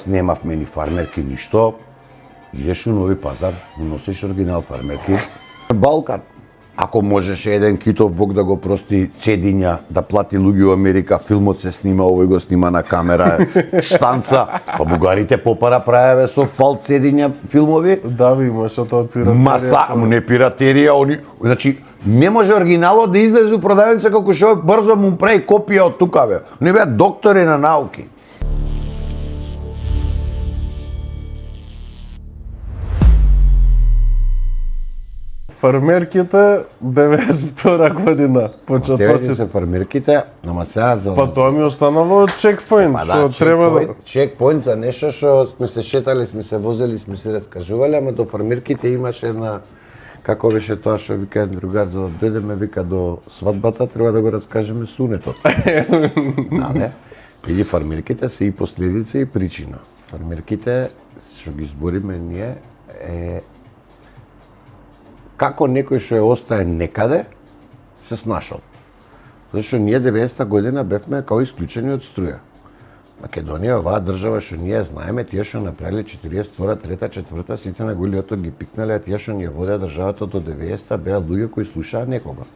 Немавме ни фармерки ништо. Идеш у Нови Пазар, носиш оригинал фармерки. Балкан. Ако можеше еден Китов Бог да го прости Чедиња, да плати луѓе у Америка, филмот се снима, овој го снима на камера, штанца, па бугарите попара правеве со фалт Чедиња филмови. Да, ви имаше тоа пиратерија. Маса, не пиратерија, они, значи не може оригиналот да излезе у продавница како што брзо му прави копија од тука бе. Не беа доктори на науки. Фармерките 92 година почетоци. Тебе се фармерките, ама сега за... Па тоа ми останало чекпоинт, што треба да... Чекпоинт за нешто што сме се шетали, сме се возели, сме се раскажували, ама до фармерките имаше една... Како беше тоа што вика еден другар, за да дојдеме, вика, до свадбата, треба да го раскажеме сунетот. Да, не? Или фармерките се и последица и причина. Фармерките, што ги збориме ние, е како некој што остае некаде, се снашал. Зашто ние 90-та година бевме као исклучени од струја. Македонија, оваа држава што ние знаеме, тие што направиле 42-та, 3-та, 4-та, сите на голиотот ги пикнале, а тие што ние водеа државата до 90-та беа луѓе кои слушаа некога.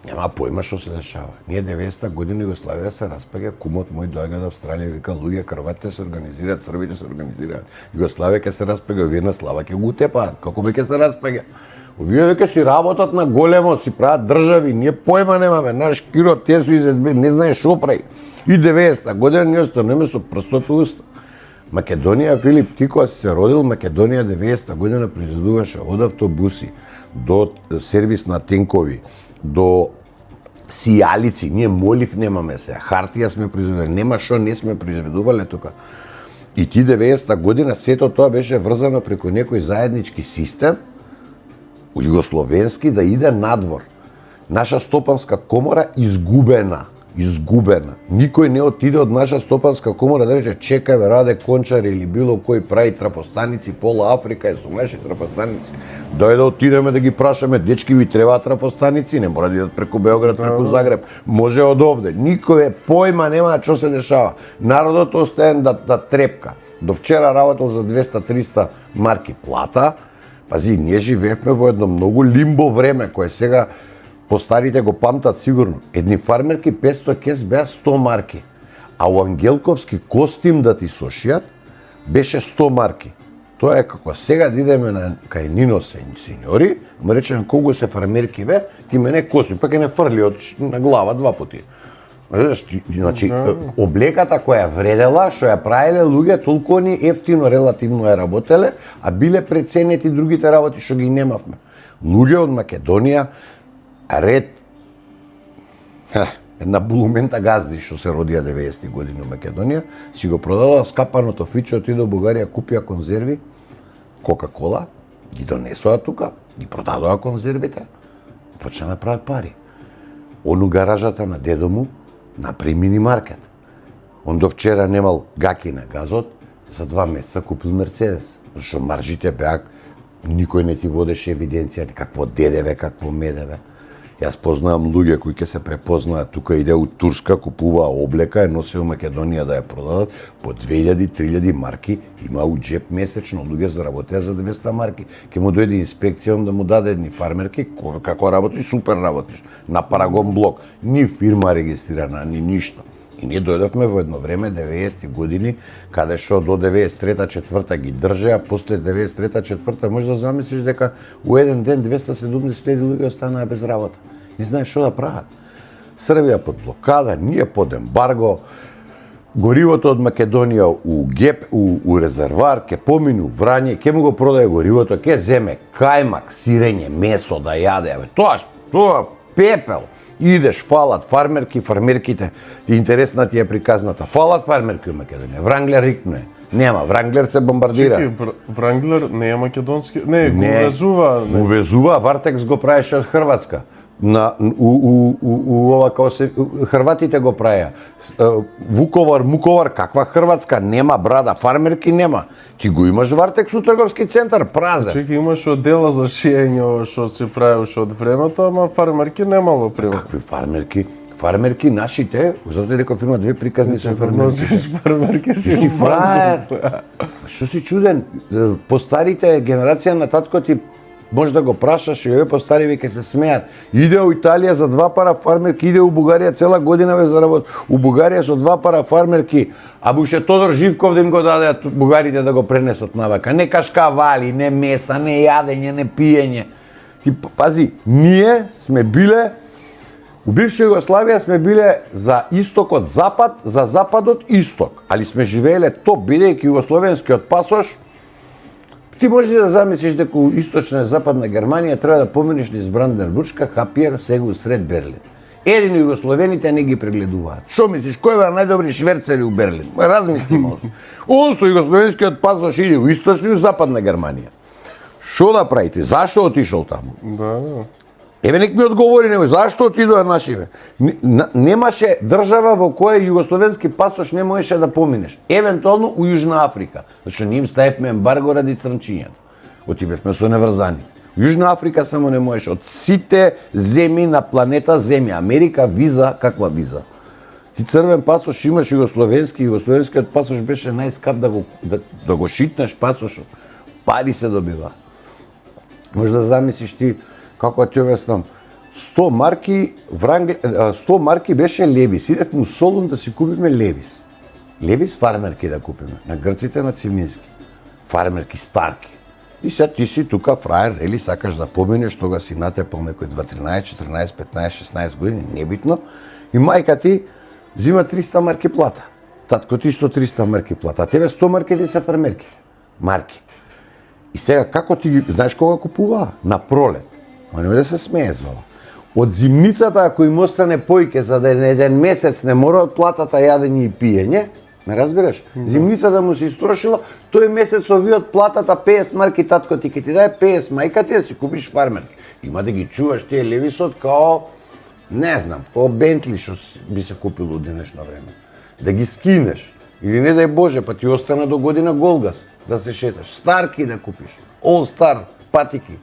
Нема појма што се дешава. Ние 90-та година Југославија се распаѓа, кумот мој доаѓа од Австралија, вика луѓе, крватите се организираат, србите се организираат. Југославија ќе се распаѓа, овие на слава ќе го утепаат. Како ќе се распаѓа? Овие веќе си работат на големо, си прават држави, ние појма немаме, наш Киро те су изедби, не знае што прави. И 90-та година ние останеме со прстот у уста. Македонија, Филип, ти кога си се родил, Македонија 90-та година произведуваше од автобуси до сервис на тенкови, до сијалици, ние молив немаме се, хартија сме произведували, нема што не сме произведувале тука. И ти 90-та година сето тоа беше врзано преку некој заеднички систем, југословенски, да иде надвор. Наша стопанска комора изгубена. Никој не отиде од наша стопанска комора да рече чекај бе, Раде Кончар или било кој прави трафостаници, пола Африка е со наши трафостаници. Дај да отидеме да ги прашаме, дечки ви требаат трафостаници, не мора да идат преку Београд, преку Загреб, може од овде. Никој појма нема што се дешава. Народот остаен да трепка. До вчера работел за 200-300 марки плата. Пази, ние живеевме во едно многу лимбо време, кое сега постарите го памтат сигурно. Едни фармерки 500 кес беа 100 марки, а у Ангелковски костим да ти сошијат беше 100 марки. Тоа е како сега да идеме кај Нино сеньори, му речеме колку се фармерки бе, ти мене костим, па ке не фрли на глава 2 пати. Значи, облеката која вредела, што ја правеле луѓе, толку они ефтино релативно ја работеле, а биле преценети другите работи што ги немавме. Луѓе од Македонија, ред, една булумента газди што се родија 90-ти години во Македонија, си го продала скапаното фиче, отиде во Бугарија, купија конзерви, Кока-кола, ги донесоа тука, ги продадоа конзервите, почна да прават пари. Ону гаражата на дедо му направи мини маркет. Он до вчера немал гаки на газот, за 2 месеца купил Мерцедес. Зашто маржите беа, никој не ти водеше евиденција, какво дедеве, какво медеве. Јас познавам луѓе кои ќе се препознаат, тука иде у Турска, купува облека, носи у Македонија да ја продадат, по 2000-3000 марки има у джеп месечно, луѓе заработеа за 200 марки. Ке му дојде инспекцијом да му даде едни фармерки, како работиш, супер работиш, на Парагон блок, ни фирма регистрирана, ни ништо. И ние дојдовме во едно време, 90-ти години, каде што до 93-4 ги држеа, после 93-4 може да замислиш дека у еден ден 270.000 луѓе останаа без работа. Не знаеш што да прават. Србија под блокада, ние под ембарго, горивото од Македонија у ГЕП, у резервар, ке помину Врање, ке му го продае горивото, ке земе кајмак, сирење, месо да јаде. Тоа пепел. Идеш, фалат фармерките, интересна ти е приказната. Фалат фармерки у Македонија, Вранглер рикне. Нема, Вранглер се бомбардира. Чекай, Вранглер не е македонски, не, го увезува. Увезува, Вартекс го правеше од Хрватска. Ова како се хрватите го правеа. Муковар, каква Хрватска, нема брада, фармерки нема. Ти го имаш Вартекс у трговски центар, празен. Чекај, имаш одела за шиење што се прави уште од времето, ама фармерки немало пример. Какви фармерки? фармерки нашите, затоа реков има две приказни со фармерки. Фармерки Си фраер. Што си чуден? По старите генерација на татко ти може да го прашаш и овие постариви ќе се смеат. Иде у Италија за 2 пара фармерки, иде у Бугарија цела година ве заработи. У Бугарија со 2 пара фармерки, а буше Тодор Живков да им го дадеат бугарите да го пренесат навака. Не кашкавали, не меса, не јадење, не пиење. Ти пази, ние сме биле у бивша Југославија сме биле за истокот запад, за западот исток, али сме живееле топ бидејќи југословенскиот пасош. Ти можеш да замислиш дека у источна и западна Германија треба да поминеш низ Бранденбургска, Хапиер, сега усред Берлин. Едини југословените не ги прегледуваат. Што мислиш, кој беа најдобри шверцери у Берлин? Размислимо. Он со југословенскиот пасош иде у источна и у западна Германија. Што да прави тој? Зашто отишол таму? Да. Еве нек ми одговори него, зашто отидоа нашиве? Немаше држава во која југословенски пасош не можеше да поминеш. Евентуално у Јужна Африка, зашто ние им ставивме ембарго ради црнчињата. Отидевме со неврзаните. У Јужна Африка само не можеше. Од сите земји на планета Земја, Америка виза, каква виза? Ти црвен пасош имаш југословенски, југословенскиот пасош беше најскап да го шитнеш пасошот. Пари се добива. Може да замислиш ти како ти обяснам, 100 марки беше Левис. Идевме у Солун да си купиме Левис. Левис фармерки да купиме, на грците на Цимински. Фармерки старки. И сега ти си тука фраер, или сакаш да поминеш, тога си натепал некој 13, 14, 15, 16 години, небитно. И мајка ти зима 300 марки плата. Татко ти 300 марки плата. А тебе 100 марки ти се фармерките. Марки. И сега како ти, знаеш кога купуваа? На пролет. Ма не да се смее за ова. Од зимницата, ако им остане појке за да еден месец не мора од платата јадење и пиење, ме разбираш? Зимницата му се истрошила, тој месец ови од платата 50 марки татко ти ќе ти даде 50 мајка ти да си купиш фармерки. Има да ги чуваш тие Левисот као, не знам, као Бентли што би се купило од денешно време. Да ги скинеш. Или не дај Боже, па ти остана до година Голгас да се шеташ. Старки да купиш. All Star патики.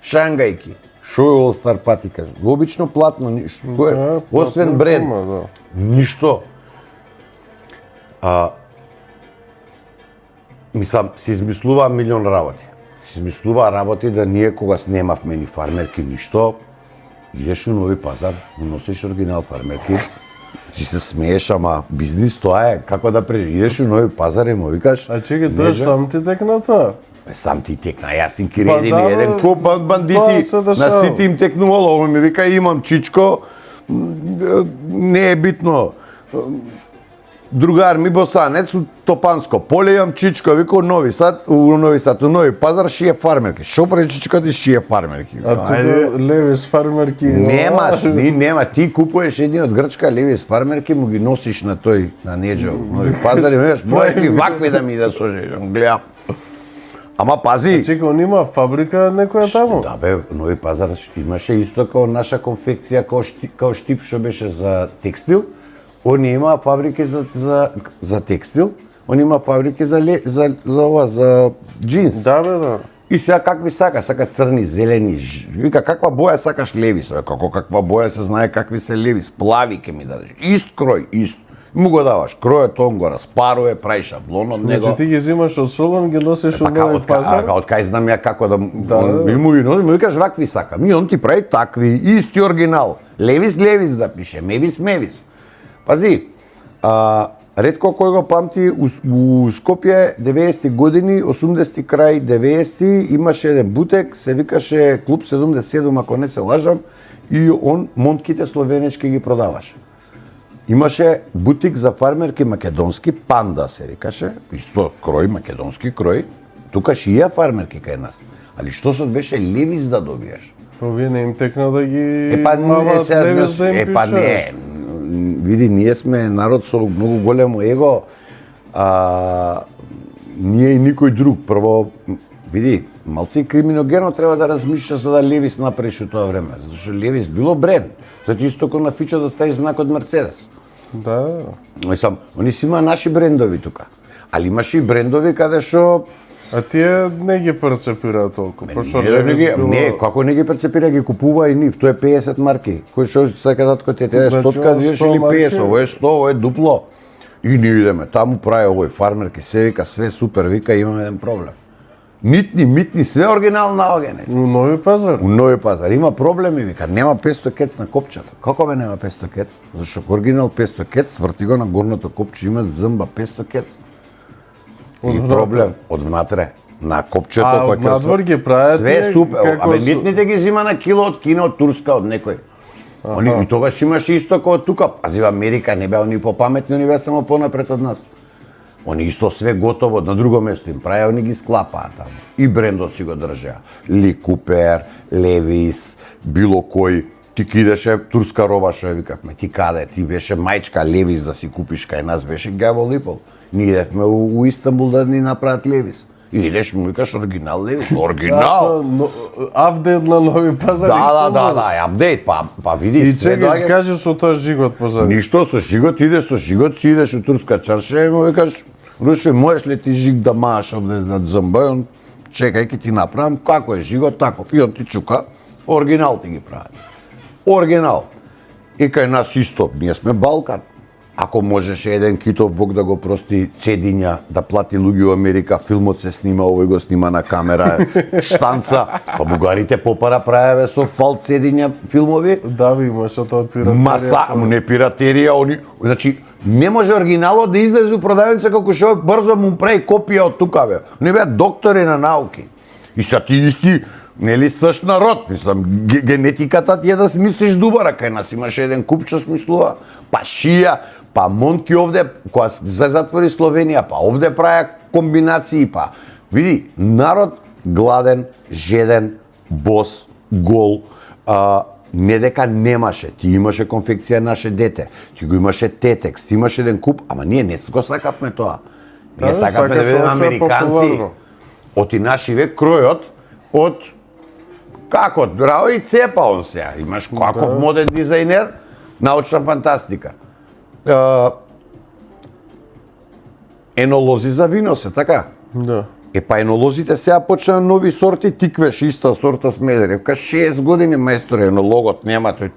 Шангајки. Шо е All Star патика? Обично платно, ништо е. Освен бренд. Ништо. Мислам, се измислуваа милион работи. Се измислуваа работи да ние кога снемавме ни фармерки ништо, идеш у Нови Пазар, носиш оригинал фармерки, ти се смееш, ама бизнис тоа е, како да идеш у Нови Пазар и му викаш... А чекай, тоа сам ти текна тоа? Сам ти текна, јас им киредим еден куп бандити, на сите им текнувало, ово ми вика имам чичко, не е битно. Другар ми босанец у Топанско поле имам чичко, вика у Нови Сад, у Нови Пазар шие фармерки. Шо прави чичко ти шие фармерки? А тука Левис фармерки... Немаш, нема, ти купуваш едни од Грчка Левис фармерки, му ги носиш на тој, на Неджа, у Нови Пазар и меш, можеш ли вакви да ми да сожежам, гледам. Ама пази. Чека, он има фабрика некоја таму? Да бе, Нови Пазар имаше исто као наша конфекција, као Штип што беше за текстил. Он има фабрики за текстил, он има фабрики за джинс. Да бе, да. И сега какви сака црни, зелени, вика каква боја сакаш Левис, како каква боја се знае какви се Левис, плави ке ми дадеш, ист крој, ист. Му го даваш, кројот он го распарува, прави шаблон од него. Значи ти ги взимаш од Солон, ги носиш од Нови Пазар? Од кај знам ја како да му ги носи, му викаш вакви сакам. И он ти прави такви, исти оригинал. Левис да пише, Мевис. Пази, ретко кој го памти, у Скопје 90-ти години, 80-ти крај 90-ти, имаше еден бутек, се викаше Клуб 77, ако не се лажам, и он монтките словенечки ги продаваше. Имаше бутик за фармерки македонски, Панда се викаше, исто крој, македонски крој, тука шија фармерки кај нас. Али што се беше Левис да добиеш? Овие не им текна да ги мават Левис да им пише? Не, види, ние сме народ со многу големо его, ние и никој друг. Прво, види, малци криминогено треба да размишља за да Левис направиш у тоа време, затоа што Левис било бренд. Зато исто како на Фичо да ставиш знак од Мерцедес. Да. Мислам, они си има наши брендови тука. Али имаше и брендови каде што А тие не ги перцепираат толку, пошто не, како не ги перцепира, ги купува и нив, тоа е 50 марки. Кој што сака татко те е 100 диеш или 50, ово е 100, ово е дупло. И ние идеме, таму прави овој фармерки, се вика, све супер, вика, имаме еден проблем. Нитни, митни, све оригинал наоѓане. У Нови Пазар? У Нови Пазар. Има проблеми, вика, нема 500 кец на копчето. Како бе нема 500 кец? Зашто оригинал 500 кец, сврти го на горното копче, има змба 500 кец. И проблем од внатре. На копчето кој ќе надвор ги прават. Све супер. Абе нитните ги зима на кило од Кина, од Турска, од некој. Они и тогаш имаше исто како од тука. Пази, во Америка не беа они попаметни, они беа само понапред од нас. Они исто све готово на друго место им правеа, они ги склапаа таму. И брендот си го држеа. Ли Купер, Левис, било кој. Ти кидеше турска роба, што ја викавме. Ти каде? Ти беше мајчка Левис да си купиш кај нас, беше гаво липол. Ние идевме у Истанбул да ни направат Левис. И идеш му викаш оригинал Левис, оригинал. Апдейт на Нови Пазар. Да, апдейт, па види и све доаѓа. И чекај, кажи со тоа жигот позади. Ништо со жигот, идеш со жигот, си идеш у турска чаршија и му викаш, Рушве, можеш ли ти жиг да мааш овде над змба? Он чекај, ќе ти направам, како е жигот, таков. И он ти чука, оригинал ти ги прави. Оригинал. И кај нас исто, ние сме Балкан. Ако можеше еден китов Бог да го прости цедиња, да плати луѓе у Америка, филмот се снима, овој го снима на камера, штанца, па бугарите попара правеве со фалт цедиња филмови. Да, би имаше тоа пиратерија. Маса, не пиратерија, они, значи, не може оригиналот да излезе у продавница како што брзо му прави копија од тука бе. Не беа доктори на науки. И са ти исти, нели същ народ, мислам, генетиката ти е да смислиш дубара, кај нас имаше еден куп што смислува, па шија, па Монки овде, кога се затвори Словенија, па овде праја комбинации, па види, народ гладен, жеден, бос, гол, не дека немаше, ти имаше конфекција наше дете, ти го имаше тетекс, ти имаше еден куп, ама ние не го сакавме тоа. Ние сакавме да бидеме американци. Оти наши век кројот од како драо и цепа он сега. Имаш каков моден дизајнер, научна фантастика. Енолози за вино се, така? Да. Па енолозите сега почна нови сорти, тиквеш иста сорта смедере. 6 години мајстор енологот нема тој.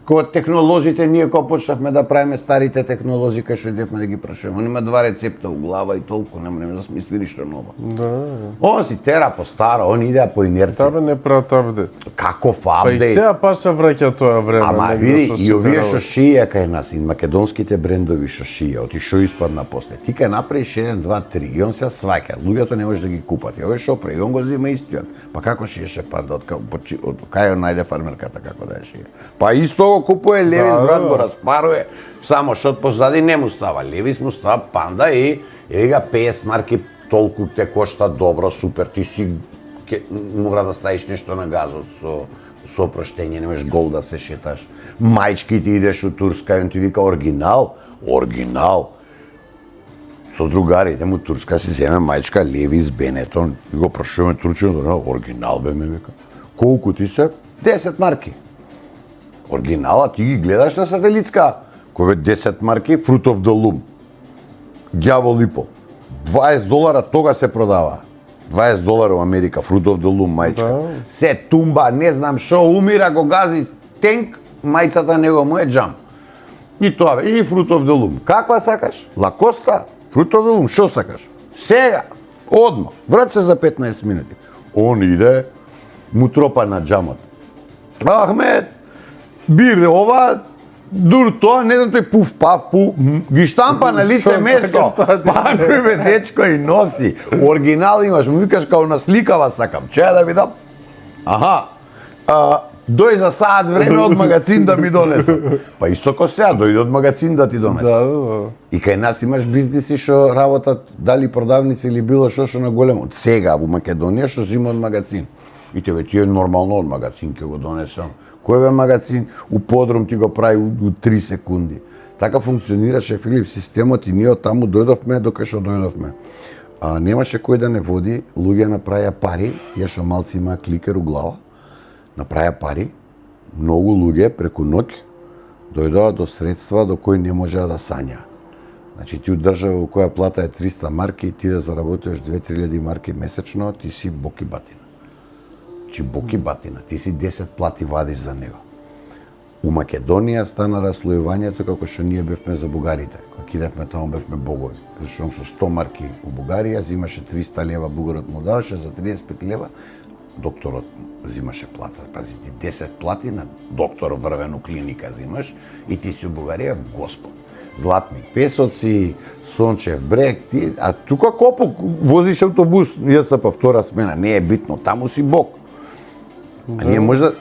Кога технолозите, ние кога почнавме да правиме старите технолози, кај што идевме да ги прашуваме, он има 2 рецепта у глава и толку, нема да смисли ништо ново. Да. Он си тера по старо, он иде по инерција. Табе не прават апдейт. Каков Па и апдейт? сега па се враќа тоа време. Ама види, и овие што шија кај нас, и македонските брендови што шија, оти што испадна после. Ти кај направиш 1, 2, 3 и он се сваќа, луѓето не може да ги купат. И овој што прави, он го зема истиот. Па како шиеше панда, од кај он најде фармерката како да ја шие? Па исто го купува Левис, брат, го распарува, само што позади не му става. Левис му става панда и вика 50 марки толку те кошта добро, супер, ти си мора да ставиш нешто на газот со опроштење, немаш гол да се шеташ. Мајчки ти идеш у Турска и он ти вика оригинал, оригинал. Со другарите му Турска си земе мајчка Левис Бенетон и го прашуваме турчино, оригинал бе ме вика. Колку ти се? 10 марки. Оригинала ти ги гледаш на сателитска, кој е 10 марки, Fruit of the Loom. Ѓаво липо. $20 тога се продава. $20 у Америка, Fruit of the Loom мајчка. Да. Се тумба, не знам шо, умира го гази тенк, мајцата него му е джам. И тоа бе, и Fruit of the Loom. Каква сакаш? Лакоста? Fruit of the Loom, шо сакаш? Сега, одма, врат се за 15 минути. Он иде, му тропа на джамот. Ахмед, бир ова, дур тоа, не знам тој пуф, паф, ги штампа на лице место. Па кој бе дечко и носи. Оригинал имаш, му викаш као на сликава сакам. Чеја да видам? Аха, дој за саат време од магазин да ми донесе. Па исто ко сега, дојде од магазин да ти донесе. Да. И кај нас имаш бизниси што работат, дали продавници или било што на големо. Сега во Македонија што зима од магазин. И тебе ти е нормално од магазин ќе го донесам. Кој бе магазин, у подрум ти го прави у 3 секунди. Така функционираше, Филип, системот и ние од таму дојдовме докај што дојдовме. Немаше кој да не води, луѓе направија пари, тие што малци имаа кликер у глава, направија пари, многу луѓе преку ноќ дојдоа до средства до кои не можеа да сања. Значи ти од држава во која плата е 300 марки и ти да заработиш 2-3000 марки месечно, ти си боки батина. Значи боки батина, ти си 10 плати вадиш за него. У Македонија стана раслојувањето како што ние бевме за бугарите. Кога кидевме таму бевме богови. Зашто со 100 марки у Бугарија зимаше 300 лева, бугарот му даваше, за 35 лева докторот зимаше плата. Пази, ти 10 плати на доктор врвен у клиника зимаш и ти си у Бугарија господ. Златни песоци, Сончев брег, ти, а тука копу возиш автобус, ЈСП втора смена, не е битно, таму си бог. А ние можда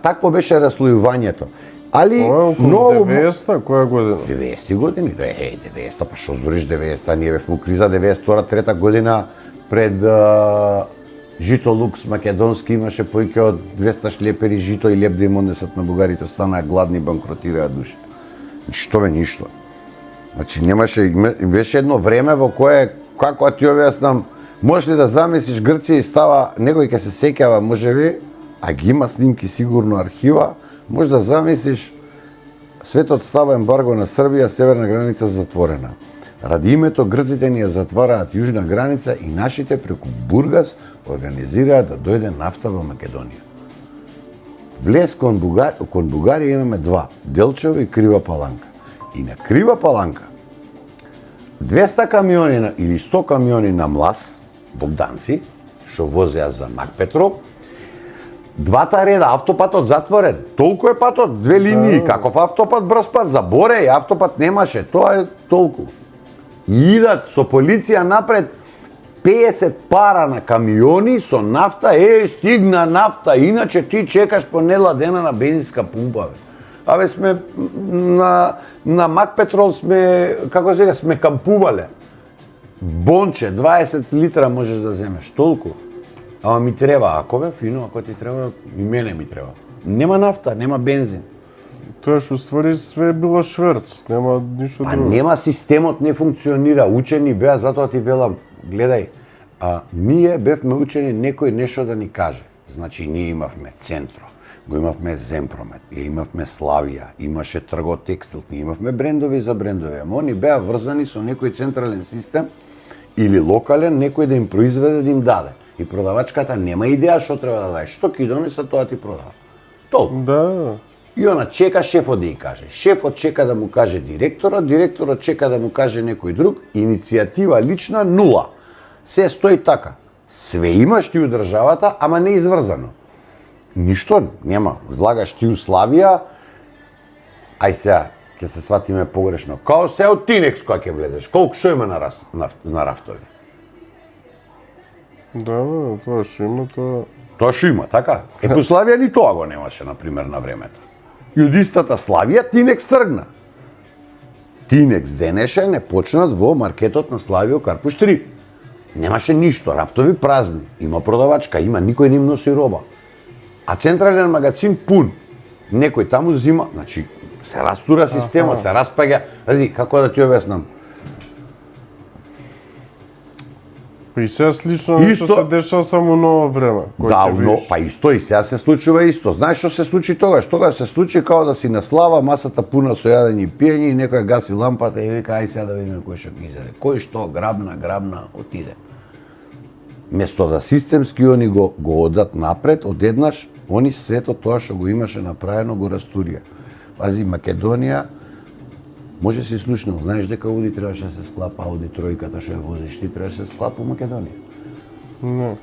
такво беше раслојувањето. Али многу 90-та, која година? 90 години, 90-та, па што збориш 90-та, ние бевме у криза 92-3 година пред Жито Лукс македонски имаше поиќе од 200 шлепери жито и леп да им однесат на бугарите, станаа гладни, банкротираа души. Што бе, ништо. Значи немаше, беше едно време во кое, како ти објаснам, можеш ли да замислиш Грција и става, некој ќе се сеќава, можеби, а ги има снимки сигурно архива, може да замислиш светот става ембарго на Србија, северна граница затворена. Ради името грците ни ја затвараат јужна граница и нашите преку Бургас организираат да дојде нафта во Македонија. Влез кон Бугарија имаме два, Делчево и Крива Паланка. И на Крива Паланка 200 камиони или 100 камиони на млас, богданци, што возеа за Макпетрол, двата реда, автопатот затворен. Толку е патот, две линии, каков автопат, брз пат, за Боре и автопат немаше, тоа е толку. И идат со полиција напред 50 пара на камиони со нафта, стигна нафта, иначе ти чекаш по недела дена на бензинска пумпа. Абе сме на Макпетрол сме, како сега, сме кампувале. Бонче, 20 литра можеш да земеш, толку. Ама ми треба, ако бе, фино, ако ти треба, и мене ми треба. Нема нафта, нема бензин. Тоа што ствари све било шверц, нема ништо друго. Нема, системот не функционира, учени беа, затоа ти велам, гледај, ние бевме учени некој нешто да ни каже. Значи, ние имавме Центро, го имавме Земпромет, имавме Славија, имаше Трготекстил, ние имавме брендови за брендови, ама они беа врзани со некој централен систем или локален, некој да им произведе, да им даде. И продавачката нема идеја што треба да даде, што ќе донесе, тоа ти продава. Толку. Да. И она чека шефот да ја каже. Шефот чека да му каже директорот, директорот чека да му каже некој друг, иницијатива лична нула. Се стои така. Све имаш ти у државата, ама не изврзано. Ништо нема. Влагаш ти у Славија, ај сега ќе се сватиме погрешно. Као се од Тинекс која ќе влезеш. Колку што има на рафтови? Да, тоа што има, тоа... Тоа што има, така? По Славија ни тоа го немаше, например, на времето. И од истата Славија Тинекс тргна. Тинекс денеше не почнат во маркетот на Славио Карпуш 3. Немаше ништо, рафтови празни. Има продавачка, има, никој не им носи роба. А централен магазин пун. Некој таму зима, значи, се растура системот, се распаѓа. Ази, како да ти објаснам? Па и сега слично нешто се дешава само ново време. Да, но, па исто и сега се случува исто. Знаеш што се случи тогаш? Тогаш се случи као да си на слава, масата пуна со јадење и пиење и некој гаси лампата и вика ај сега да видиме кој што ќе изеде. Кој што грабна, отиде. Место да системски они го одат напред, одеднаш они сето тоа што го имаше направено го растурија. Пази, Македонија може си слушнал, знаеш дека Ауди требаше да се склапа, Ауди тројката што ја возиш ти требаше да се склапа у Македонија. Не.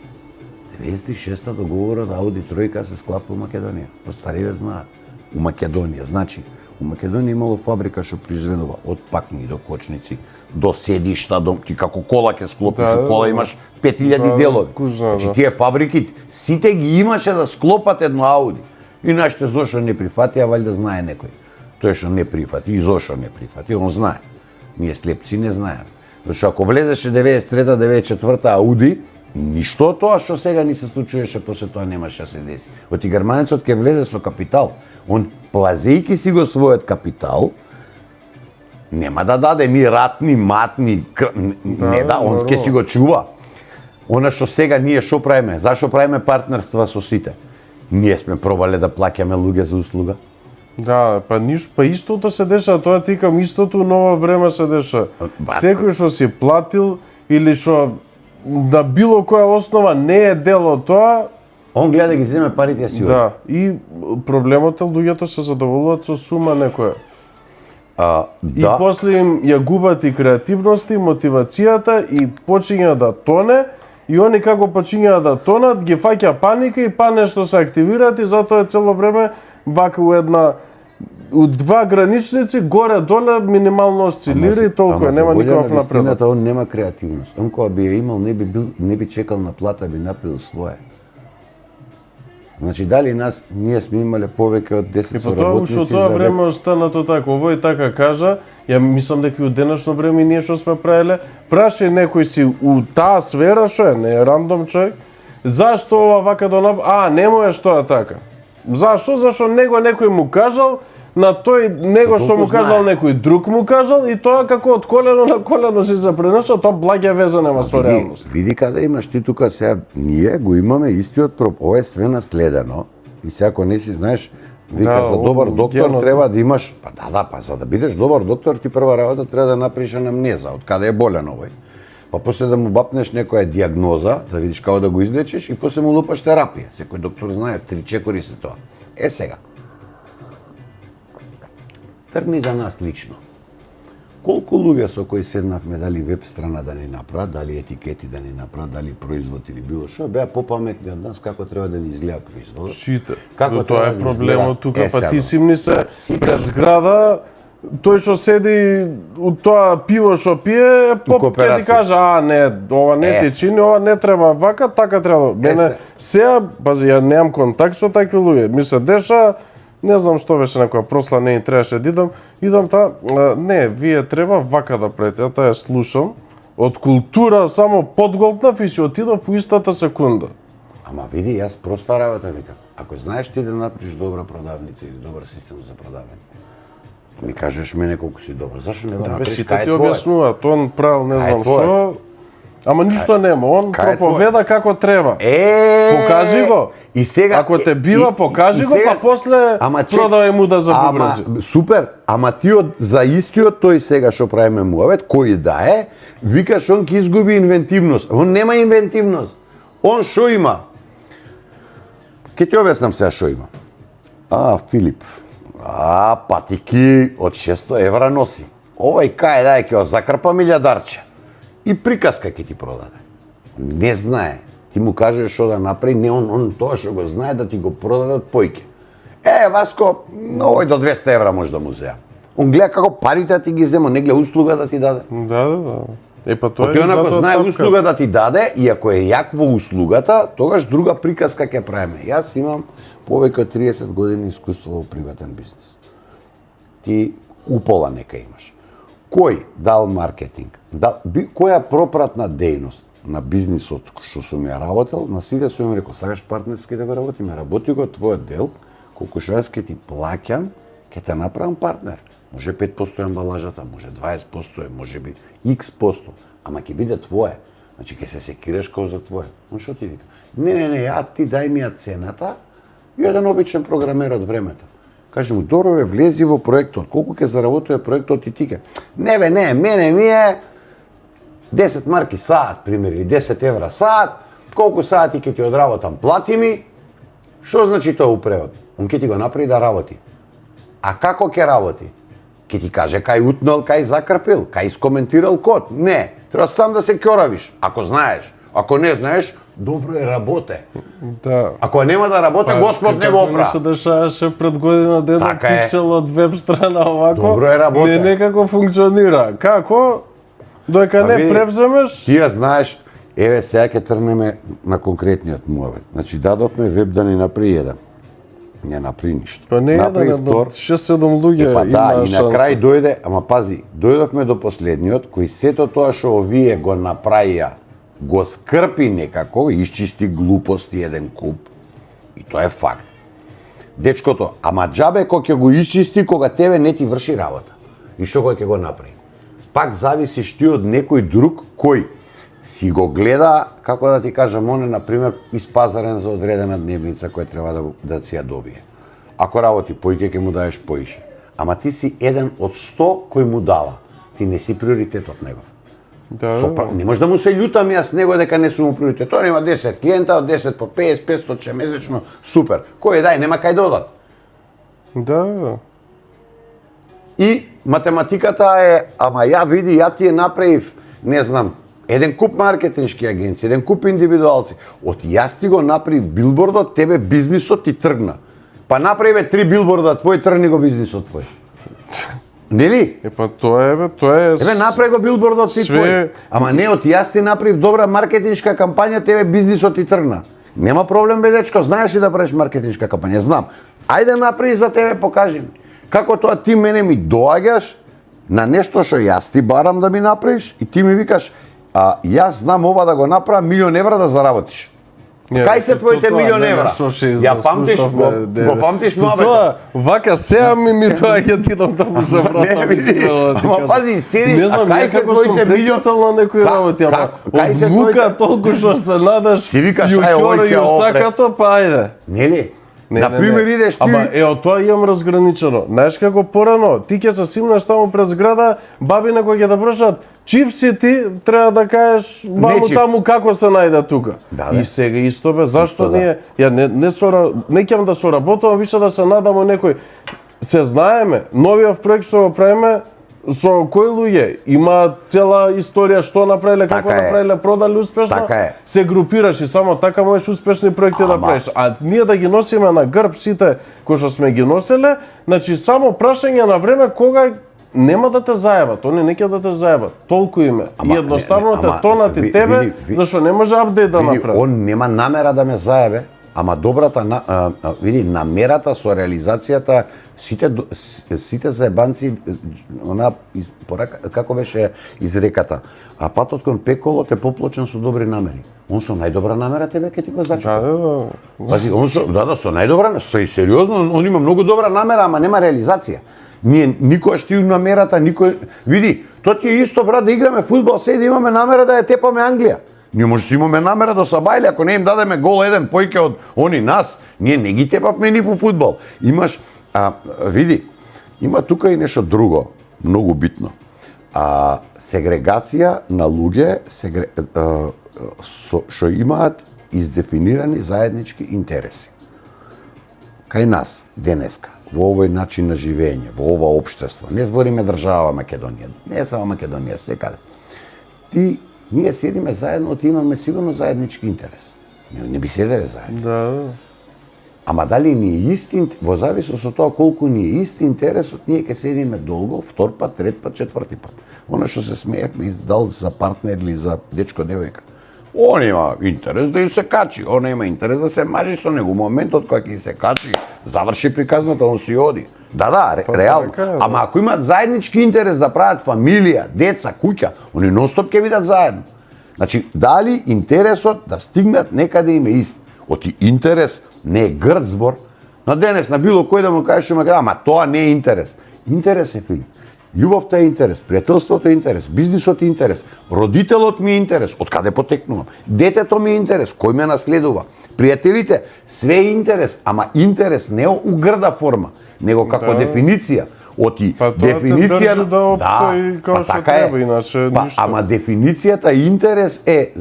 96-та договорот Ауди тројка се склапа у Македонија. Постариве знаат. У Македонија, значи, у Македонија имало фабрика што произведува од пакни до кочници, до седишта, до ти како кола ќе склопиш, кола имаш 5000 делови. Значи тие фабрики сите ги имаше да склопат едно Ауди. И нашите зошто не прифатија, валјда знае некој. Тој што не прифати и зошто не прифати, он знае. Ние слепци не знаеме. Зашто ако влезеше 93-94 Ауди, ништо од тоа што сега ни се случуваше после тоа немаше да се деси. Оти германецот ќе влезе со капитал. Он плазејки си го својот капитал, нема да даде ни ратни, матни, не да, он ќе си го чува. Она што сега ние што правиме? Зашо правиме партнерства со сите? Ние сме пробале да плаќаме луѓе за услуга. Да, па па истото се деша, тоа ти викам, истото ново време се деша. Секој што си платил или што на било која основа не е дел од тоа, он гледа да ги земе парите си. да, и проблемот е луѓето се задоволуваат со сума некоја. И Да, после им ја губат и креативноста, и мотивацијата, и почиња да тоне, и они како почињаат да тонат, ги фаќа паника и па нешто се активираат и затоа е цело време вака у два граничници, горе-доле минимално осцилира и толку, нема никаков напредок. Он нема креативност. Он кога би ја имал, не би чекал на плата, би направил свое. Значи, дали ние сме имале повеќе од 10 И потоа уште тоа време останато така, овој така кажа, ја мислам дека и у денешно време ние што сме правеле, прашај некој си у таа сфера што е, не е рандом човек, зашто ова вака да не можеш тоа така. Зашо? Зашо него некој му кажал, на тој него што му кажал некој друг му кажал и тоа како од колено на колено си се пренесува, тоа благја веза нема со реалност. Види каде имаш ти тука сега, ние го имаме истиот ова е све наследено и сега ако не си знаеш, вика за добар доктор треба да имаш, па за да бидеш добар доктор ти прва работа треба да направиш анамнеза, од каде е болен овој. Па после да му бапнеш некоја диагноза, да видиш како да го излечиш и после му лупаш терапија. Секој доктор знае, 3-4 се тоа. Сега. Тргни за нас лично. Колку луѓе со кои седнавме, дали веб страна да ни направат, дали етикети да ни направат, дали производ или било што, беа попаметни од нас како треба да ни изгледа производот. Чите. Како тоа е да проблемот тука, па сега. ти си ми се пред зграда, тој што седи у тоа пиво што пие, ќе ти кажа, не, ова не ти чини, ова не треба вака, така треба. Мене сега, пази, ја немам контакт со такви луѓе. Ми се деша, не знам што беше некоја просла, не и требаше да идам не, вие треба вака да правите, ја ја слушам, од култура само подголтнав и си отидов у истата секунда. Ама види, јас проста работа викам. Ако знаеш ти да направиш добра продавница или добар систем за продавање, ми кажеш мене колку си добар. Зашто не го направиш? Сите ти објаснуваат, он правил не знам што, ама ништо нема, он проповеда како треба. Покажи го. И сега ако те бива, покажи го, па после продавај му да забубрези. Супер, ама ти за истиот тој сега што правиме муавет, кој да е, викаш он ќе изгуби инвентивност. Он нема инвентивност. Он што има? Ке ти објаснам сега што има. Филип. Патики од 600 евра носи. Овај кај да ќе закрпа милијадарче. И приказка ќе ти продаде. Не знае. Ти му кажеш што да направи, не он тоа што го знае да ти го продаде од појке. Васко, овој до 200 евра може да му зеа. Он гледа како парите ти ги зема, не гледа услуга да ти даде. Да. Па тоа е ако знае услуга да ти даде и ако е јак во услугата, тогаш друга приказка ќе правиме. Јас имам повеќе од 30 години искуство во приватен бизнес. Ти упола нека имаш. Кој дал маркетинг, која пропратна дејност на бизнисот што сум ја работел, на сите сум им рекол, сакаш партнерски да го работиме, работи го твојот дел, колку што јас ќе ти плаќам, ќе те направам партнер. Може 5% амбалажата, може 20%, може би X%, ама ќе биде твое. Значи ќе се секираш како за твое. Он што ти вика? Не, ти дај ми ја цената и еден обичен програмер од времето. Каже му, добро влези во проектот, колку ќе заработува проектот и ти ке. Не, мене ми е 10 марки саат, пример, или 10 евра саат, колку саати ќе ти одработам, плати ми. Што значи тоа у превод? Он ќе ти го направи да работи. А како ќе работи? Ќе ти каже кај утнал, кај закрпил, кај искоментирал код. Не, треба сам да се ќоравиш, ако знаеш. Ако не знаеш, добро е работе. Да. Ако нема да работе, Господ не го опра. Се дешаваше пред година ден пиксел од веб страна овако. Добро е работе. Не некако функционира. Како? Доека не превземеш... Ти ја знаеш, сега ќе трнеме на конкретниот муавет. Значи, дадовме веб да ни направи еден. Не направи ништо. Па не еден, 6-7 луѓе има шанса. И на крај дојде, ама пази, дојдовме до последниот, кој сето тоа што овие го направија, го скрпи некако, исчисти глупости еден куп, и тоа е факт. Дечкото, ама џабе кој ќе го исчисти кога тебе не ти врши работа. И што кој ќе го направи? Пак зависиш ти од некој друг кој си го гледа, како да ти кажам, он е, например, испазарен за одредена дневница која треба да си ја добие. ако работи поиќе, ќе му даеш поише. Ама ти си еден од 100 кој му дава. Ти не си приоритетот негов. Не може да му се љутам јас него дека не сум му приоритет. Тоа нема 10 клиента, од 10 по 50, 500 месечно, супер. Кој дај, нема кај да одат. Да. И математиката е, ама ја види, ја ти е направив, не знам, еден куп маркетиншки агенции, еден куп индивидуалци. Од јас ти го направив билбордот, тебе бизнисот ти тргна. Па направиве 3 билборда твој, тргни го бизнисот твој. Нели? Па тоа е... Еве направи го билбордот ти твој. Ама не, од јас ти направив добра маркетиншка кампања, тебе бизнисот ти тргна. Нема проблем бе дечко, знаеш ли да правиш маркетиншка кампања? Знам. Ајде направи за тебе, покажи ми. Како тоа ти мене ми доаѓаш на нешто што јас ти барам да ми направиш и ти ми викаш, јас знам ова да го направам, €1.000.000 да заработиш. Кај се твоите €1.000.000? Ја памтиш, го памтиш муабетот? Тоа, вака сеа ми тоа ќе ти дам да му се вратам. Ама пази, седи, а кај се твоите милиони на некои работи, ама од мука толку што се надаш, јукјора и усакато, па ајде. Нели? Например, идеш ти... Ама, од тоа имам разграничено. Знаеш како порано, ти ќе се симнаш таму през града, бабина кој ќе да прашаат, чив си ти, треба да кажеш ваму таму како се најде тука. И сега исто бе, зашто ние, ја не ќе да соработувам, више да се надам некој. Се знаеме, новиот проект што го правиме, со кои луѓе има цела историја што направиле, како направиле, продали успешно, се групираш и само така можеш успешни проекти да правиш. А ние да ги носиме на грб сите кои што сме ги носеле, значи само прашање на време кога нема да те заебат, они не ќе да те заебат. Толку име. И едноставно те тонат и тебе, зашто не може апдейт да направи. Он нема намера да ме заебе. Ама добрата, види, намерата со реализацијата, сите заебанци, како беше изреката, а патот кон пеколот е поплочен со добри намери. Он со најдобра намера тебе ќе ти го зачека. Пази, он со најдобра, со сериозно, он има многу добра намера, ама нема реализација. Ние никогаш ти намерата, никој... Види, тоа ти е исто, брат, да играме фудбал, седи имаме намера да ја тепаме Англија. Ние може да имаме намера до Сабајле, ако не им дадеме гол еден поиќе од они нас, ние не ги тепавме ни по фудбал. Имаш, види, има тука и нешто друго, многу битно. Сегрегација на луѓе што имаат издефинирани заеднички интереси. Кај нас, денеска, во овој начин на живење, во ова општество, не збориме држава Македонија, не е само Македонија, секаде. Ние седиме заедно, ти имаме сигурно заеднички интерес. Не би седеле заедно. Да. Ама дали ни е исти, во зависност од тоа колку ни е исти интересот, ние ќе седиме долго, втор пат, трет пат, четврти пат. Оно што се смеевме издал за партнер или за дечко девојка. Он има интерес да им се качи, он има интерес да се мажи со него. Моментот кога ќе се качи, заврши приказната, он си оди. Да, реално. Ама ако имаат заеднички интерес да прават фамилија, деца, куќа, они нонстоп ќе бидат заедно. Значи, дали интересот да стигнат некаде им е ист. Оти интерес не е грд збор. На денес, на било кој да му кажеш, ама тоа не е интерес. Интерес е, Филип. Љубовта е интерес, пријателството е интерес, бизнисот е интерес, родителот ми е интерес, од каде потекнувам, детето ми е интерес, кој ме наследува, пријателите, све е интерес, ама интерес не у грда форма, него како дефиниција. Оти дефиниција како што треба, иначе ништо. Ама дефиницијата интерес е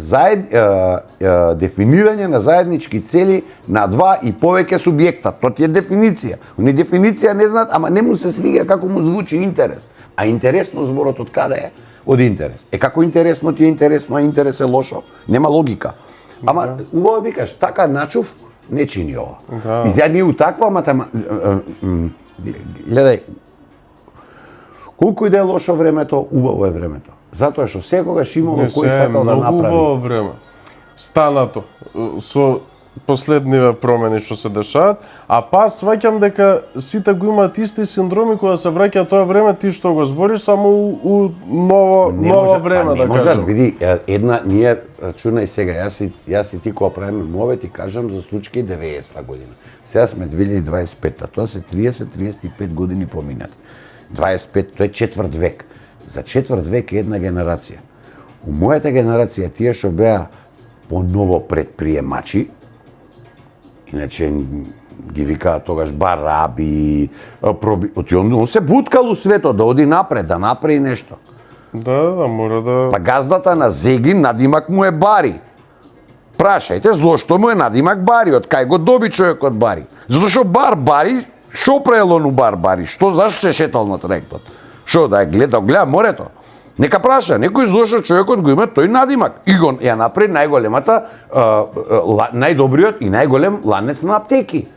дефинирање на заеднички цели на два и повеќе субјекта. Тоа ти е дефиниција. Они дефиниција не знаат, ама не му се свиѓа како му звучи интерес. А интересно зборот од каде е? Од интерес. Како интересно ти е интересно, а интерес е лошо? Нема логика. Ама убаво викаш, така начув не чини ова. И сега ние утаква, гледај, колку и да е лошо времето, убаво е времето. Затоа што секогаш имало кој сакал да направи. Многу убаво време. Станато со последниве промени што се дешаваат, а сваќам дека сите го имаат исти синдроми кога се враќа тоа време, ти што го збориш само у ново време, да кажам. Можат, види, ние рачунај сега, јас и ти кога правиме мове, ти кажам за случаи 90-та година. Сега сме 2025-та, тоа се 30-35 години поминати. 25, тоа е четврт век. За четврт век е една генерација. У мојата генерација, тие што беа поново предприемачи, иначе ги викаат тогаш бараби, он се буткал у светот да оди напред, да направи нешто. Да, мора да... Па газдата на Зегин надимак му е Бари. Прашајте зошто му е надимак Бари, од кај го доби човекот Бари? Затоа што Бари, што правил он у Бари? Што, зашто се шетал на трактот? Што, да гледа морето? Нека праша, некој зошто човекот го има тој надимак. И го ја направи најголемата, најдобриот и најголем ланец на аптеки.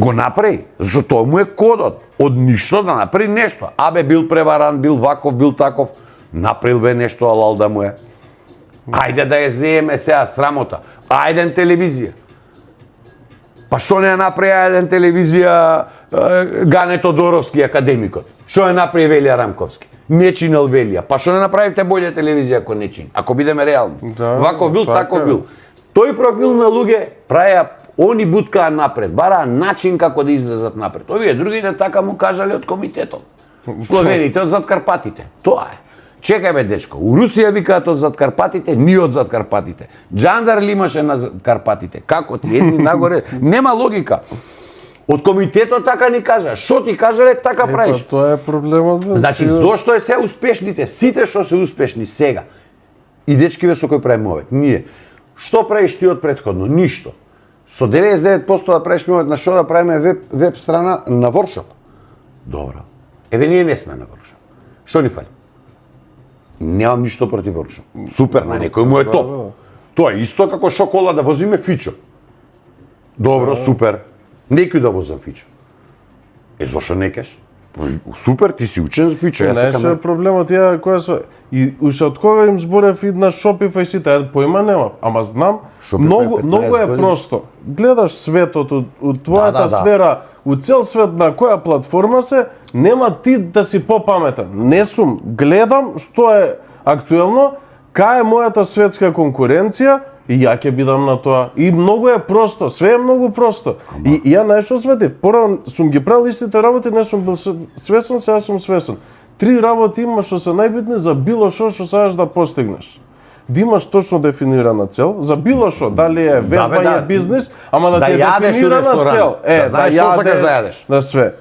Го направи, зашто тоа му е кодот. Од ништо да направи нешто. Абе бил преваран, бил ваков, бил таков. Направил бе нешто, алал да му е. Ајде да ја зееме сега срамота. Ајден телевизија. Па што не ја направи ајден телевизија Гане Тодоровски, академикот? Што ја направи Велија Рамковски? Не чинел Велија. Па што не направивте боље телевизија ако не чин? Ако бидеме реални. Да, ваков бил, таков бил. Тој профил на луѓе праја они буткаа напред, бараа начин како да излезат напред. Овие другите така му кажале од комитетот. Словените од зад Карпатите. Тоа е. Чекај бе дечко, у Русија викаат од зад Карпатите, ние од зад Карпатите. Джандар ли имаше на Карпатите? Како ти едни нагоре? Нема логика. Од комитетот така ни кажа, што ти кажале, така правиш. Тоа е проблемот. Значи, зошто е се успешните, сите што се успешни сега, и дечкиве со кои правиме овек, ние, што правиш ти од претходно? Ништо. Со 99% да правиш на што да правиме веб страна на воркшоп. Добро. Еве ние не сме на воркшоп. Што ни фали? Немам ништо против воркшоп. Супер, на некој му е топ. Тоа е исто како шокола да возиме фичо. Добро, супер. Некој да возам фичо. Зошто не кеш? Супер, ти си учен за фичо. Не е проблемот ја која се и уште од кога им зборев и на Shopify сите, појма нема, ама знам многу е просто. Гледаш светот од твојата сфера, у цел свет на која платформа се, нема ти да си попаметен. Не сум, гледам што е актуелно, кај е мојата светска конкуренција и ја ќе бидам на тоа. И многу е просто, све е многу просто. И ја нешто светив, порано сум ги правил истите работи, не сум бил свесен, сега сум свесен. 3 работи има што се најбитни за било што сакаш да постигнеш. Да имаш точно дефинирана цел, за било што, дали е везбање бизнис, ама да ти е дефинирана цел. Да јадеш, да све.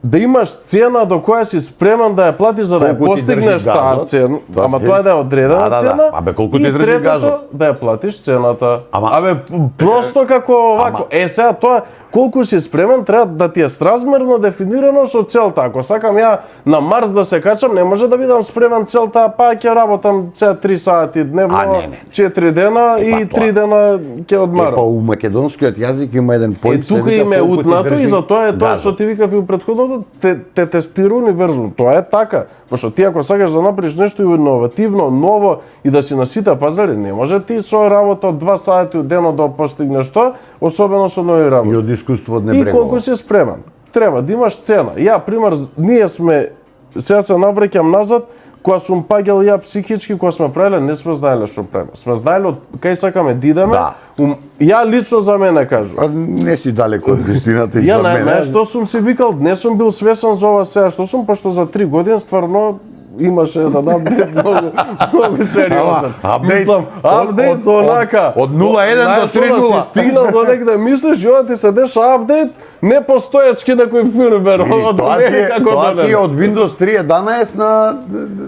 Да имаш цена до која си спремен да ја платиш за да ја постигнеш таа цена, ама тоа е да е одредена цена. И третото да ја платиш цената. Абе просто како овако. Сега тоа колку си спремен треба да ти е сразмерно дефинирано со целта. Ако сакам ја на Марс да се качам, не може да бидам спремен целта, па ќе работам 3 сати дневно, 4 дена и 3 дена ќе одмарам. Па у македонскиот јазик има еден поинт. Тука им е утнато и затоа е тоа што ти викав и у претходното, те тестира универзум. Тоа е така. Пошто ти ако сакаш да направиш нешто иновативно, ново и да си на сите пазари, не може ти со работа од 2 сати денот да постигнеш тоа, особено со нови работи. И од искуство од небрегова. И колку си спремен. Треба да имаш цена. Ја пример, ние сме сега се навраќам назад, кога сум паѓал ја психички, кога сме правеле, не сме знаеле што правиме. Сме знаеле од кај сакаме да идеме. Ја лично за мене кажувам. Не си далеко од вистината и за мене. Ја што сум си викал, не сум бил свесен за ова сега што сум, пошто за 3 години стварно имаше еден апдейт многу сериозен. Апдейт онака. Од 0.1 до 3.0. Си стигнал до некаде, мислиш, ја ти се деша апдейт, не постоечки некој фирмер. Тоа ти е од Windows 3.11 на...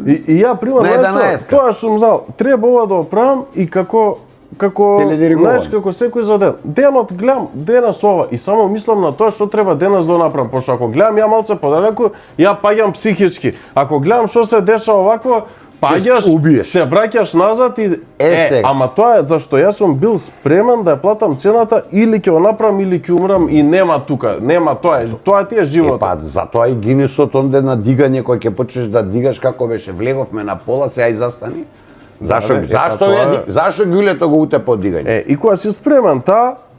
И ја, пример, тоа сум знал, треба ова да оправам и како знаеш, како секој за ден. Денот гледам, денес ова и само мислам на тоа што треба денес да направам, пошто ако гледам ја малце подалеку, ја паѓам психички. Ако гледам што се деша овако, паѓаш, се враќаш назад и ама тоа е зашто јас сум бил спремен да ја платам цената или ќе го направам или ќе умрам и нема тука, нема тоа ти е животот. Па затоа и Гинесот онде на дигање кој ќе почнеш да дигаш како беше, влеговме на пола, сега и застани. Зашто гјулето го уте под дигање? И кога си спремен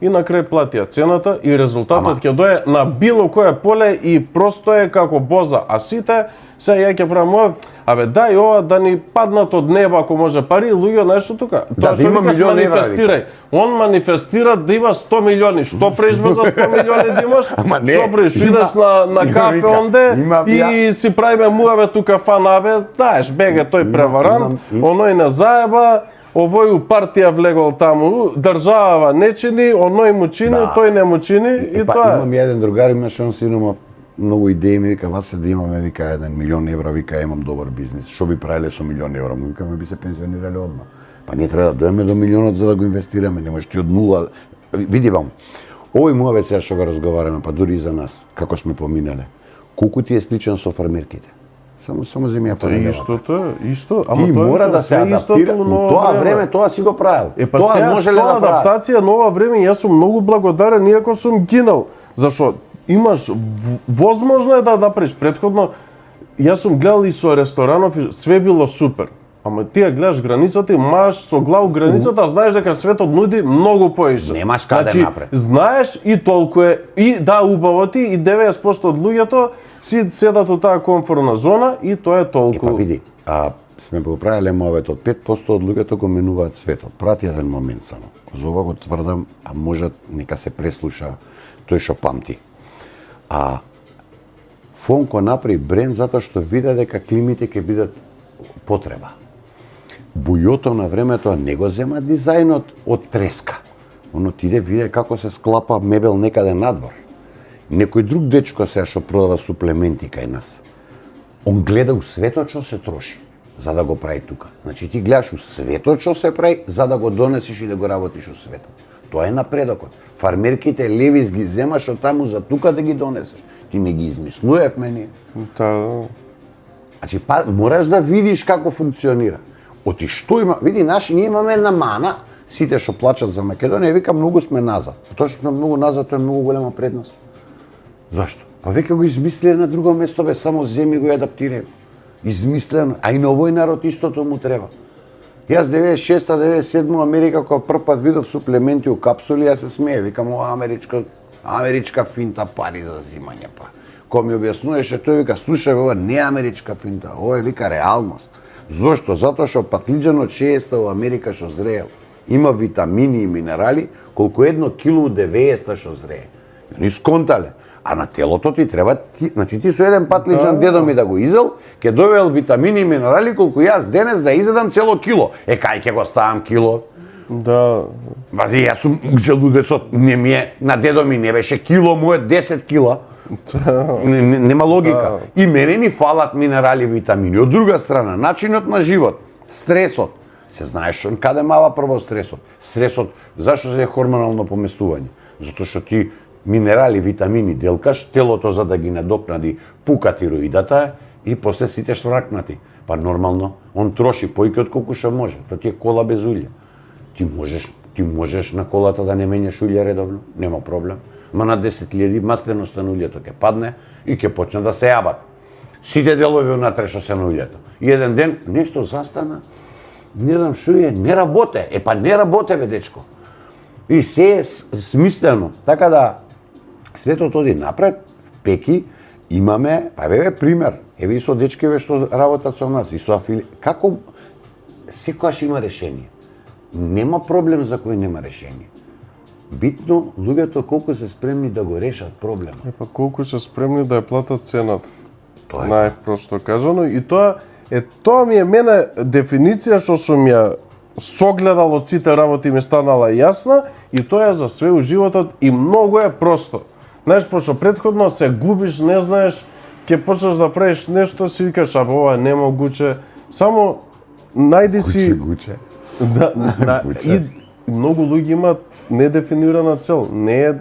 и на крај платија цената и резултатот ќе дое на било кое поле и просто е како боза, а сите сега ја ќе правам абе дај ова да ни паднат од неба ако може пари, луѓе нешто тука. Да има милиони евра. Он манифестира да има 100 милиони. Што преизме за 100 милиони да имаш? Што преиш? Идеш на кафе онде и си правиме муаве тука фан, абе, знаеш, беге тој преваран, оној не заеба, овој у партија влегол таму, држава не чини, оној му чини, тој не му чини и тоа. Имам еден другар, имаше он синома многу идеи, ми вика, Васе да имаме, вика, 1 милион евра, вика, имам добар бизнис. Што би правиле со милион евра? Му викаме, би се пензионирале одма. Па ние треба да дојдеме до милионот за да го инвестираме, не можеш ти од нула. Види вам, овој муавет сега што го разговараме, па дури и за нас, како сме поминале. Колку ти е сличен со фармерките? Само земја поминала. Исто, ама ти мора да се адаптира. У тоа време тоа си го правил. Тоа може ли да прави? Адаптација нова време, јас сум многу благодарен иако сум гинал. Зашо имаш возможно е да направиш. Претходно јас сум гледал и со ресторанов, све било супер. Ама ти ја гледаш границата и маш со главу границата, знаеш дека светот нуди многу поише. Немаш каде напред. Знаеш и толку е, и да убаво ти, и 90% од луѓето си седат у таа комфортна зона и тоа е толку. Па види, сме го правиле моветот, 5% од луѓето го менуваат светот. Прати еден момент само. За ова го тврдам, а може нека се преслуша тој што памти. Фонко направи бренд затоа што вида дека климите ќе бидат потреба. Бујото на времето не го зема дизајнот од треска. Оно тиде виде како се склапа мебел некаде надвор. Некој друг дечко сега што продава суплементи кај нас. Он гледа у светот што се троши за да го прави тука. Значи ти гледаш у светот што се прави за да го донесеш и да го работиш у светот. Тоа е напредокот. Фармерките Левис ги земаш од таму за тука да ги донесеш. Ти не ги измислуевме ние. Значи, мораш да видиш како функционира. Оти што има, види, ние имаме една мана, сите што плачат за Македонија, вика многу сме назад. Тоа што сме многу назад, тоа е многу голема предност. Зашто? Па веќе го измислиле на друго место, бе, само земи го адаптирај. Измислено, а и на овој народ истото му треба. Јас 96-97 Америка кога прв пат видов суплементи у капсули, јас се смеев, викам ова америчка финта пари за зимање па. Кога ми објаснуваше тој вика слушај ова не е америчка финта, ова е вика реалност. Зошто? Затоа што патлиџанот 60 во Америка што зрее има витамини и минерали колку 1 кило 90 што зрее. Ни сконтале. А на телото ти треба, значи ти со еден патлиџан дедо ми да го изел, ќе довел витамини и минерали колку јас денес да изедам цело кило. Кај ќе го ставам кило? Да. Вази, јас сум желудецот, не ми е, на дедо ми не беше кило, му е 10 кила. Нема логика. И мене ми фалат минерали и витамини. Од друга страна, начинот на живот, стресот. Се знаеш каде мава прво стресот. Стресот, зашто се е хормонално поместување? Затоа што ти минерали, витамини делкаш, телото за да ги надокнади пука тироидата и после сите штракнати. Па нормално, он троши појќе од колку што може. Тоа ти е кола без улје. Ти можеш на колата да не менеш улје редовно, нема проблем. Ма на 10.000 мастеноста на улјето ќе падне и ќе почне да се јабат. Сите делови внатре што се на улјето. И еден ден нешто застана, не знам што е, не работе. Па не работе бе дечко. И се е смислено. Така да светот оди напред, пеки, имаме, па бе пример. Еве и со дечкиве што работат со нас, и со афили. Како секогаш има решение. Нема проблем за кој нема решение. Битно, луѓето колку се спремни да го решат проблемот. Па колку се спремни да ја платат цената. Тоа е. Најпросто кажано. И тоа ми е мене дефиниција што сум ја согледал од сите работи ми станала јасна и тоа е за све у животот и многу е просто. Знаеш, пошто претходно се губиш, не знаеш, ќе почнеш да правиш нешто, си викаш, а ова е немогуче. Само најди си... Гуче. Да, и многу луѓе имаат недефинирана цел. Не е